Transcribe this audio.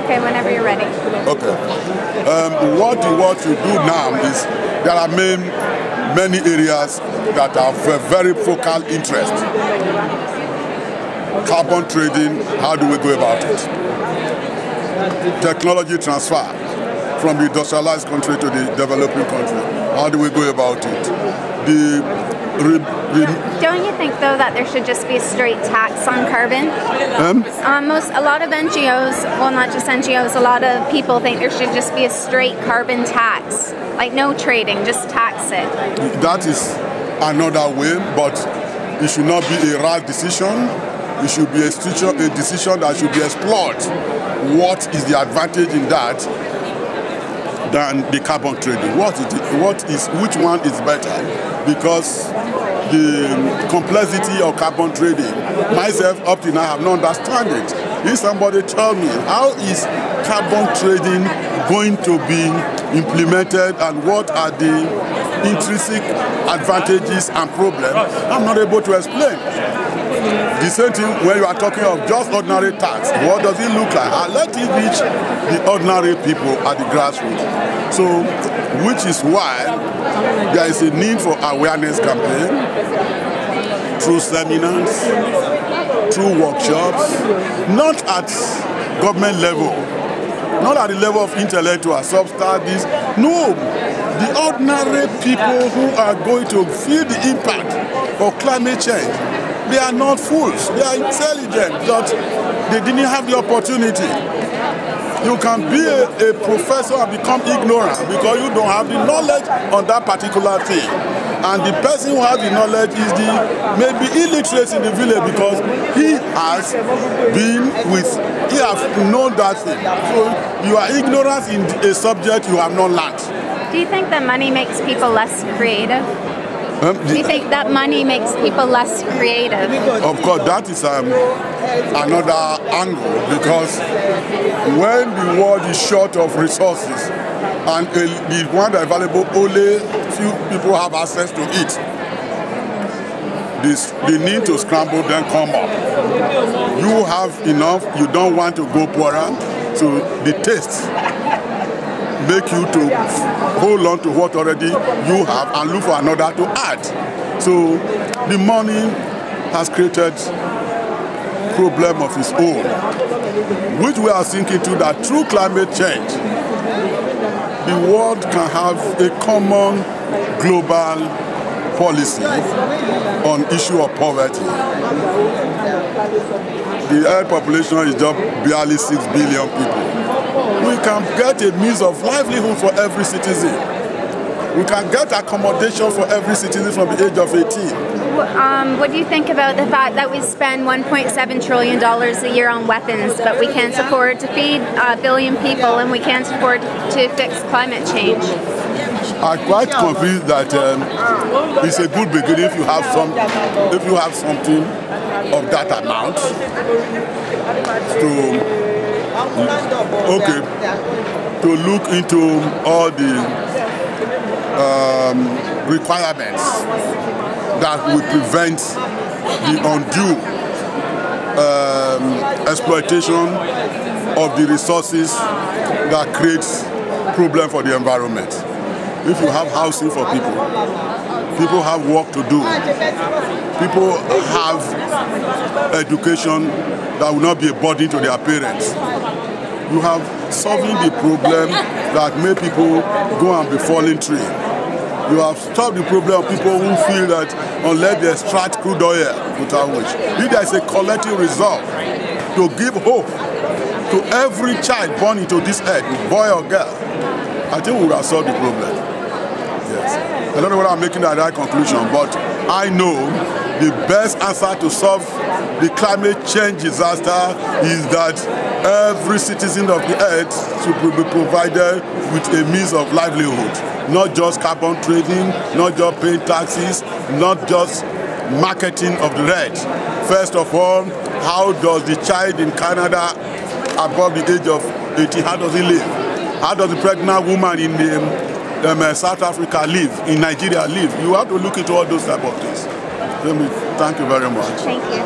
Okay, whenever you're ready. Okay. What we want to do now is there are many areas that are of very focal interest. Carbon trading, how do we go about it? Technology transfer from the industrialized country to the developing country, how do we go about it? Don't you think, though, that there should just be a straight tax on carbon? A lot of NGOs, well, not just NGOs, a lot of people think there should just be a straight carbon tax. Like no trading, just tax it. That is another way, but it should not be a rash decision. It should be a decision that should be explored. What is the advantage in that than the carbon trading? Which one is better? Because the complexity of carbon trading, myself up to now have not understand it. If somebody tell me how is carbon trading going to be implemented and what are the intrinsic advantages and problems, I'm not able to explain. The same thing when you are talking of just ordinary tax. What does it look like? And let it reach the ordinary people at the grassroots. So, which is why there is a need for awareness campaign through seminars, through workshops, not at government level, not at the level of intellectual sub-studies. No, the ordinary people who are going to feel the impact of climate change. They are not fools, they are intelligent, but they didn't have the opportunity. You can be a professor and become ignorant because you don't have the knowledge on that particular thing. And the person who has the knowledge is maybe illiterate in the village because he has known that thing. So you are ignorant in a subject you have not learned. Do you think that money makes people less creative? Do you think that money makes people less creative? Of course, that is another angle, because when the world is short of resources and the one that is available, only few people have access to it, the need to scramble then come up. You have enough, you don't want to go poorer, so the taste make you to hold on to what already you have and look for another to add. So the money has created problem of its own, which we are thinking to that through climate change, the world can have a common global policy on issue of poverty. The world population is just barely 6 billion people. We can get a means of livelihood for every citizen. We can get accommodation for every citizen from the age of 18. What do you think about the fact that we spend $1.7 trillion a year on weapons, but we can't afford to feed a billion people and we can't afford to fix climate change? I'm quite convinced that it's a good beginning if you have something of that amount to look into all the requirements that will prevent the undue exploitation of the resources that creates problem for the environment. If you have housing for people, people have work to do, people have education that will not be a burden to their parents. You have solving the problem that make people go and be falling tree. You have stopped the problem of people who feel that unless they extract crude oil without which, if there is a collective resolve to give hope to every child born into this earth, boy or girl, I think we will have solved the problem. Yes. I don't know whether I'm making the right conclusion, but I know the best answer to solve the climate change disaster is that every citizen of the earth should be provided with a means of livelihood. Not just carbon trading, not just paying taxes, not just marketing of the red. First of all, how does the child in Canada above the age of 18, how does he live? How does the pregnant woman in South Africa live, in Nigeria live? You have to look into all those type of things. Thank you very much. Thank you.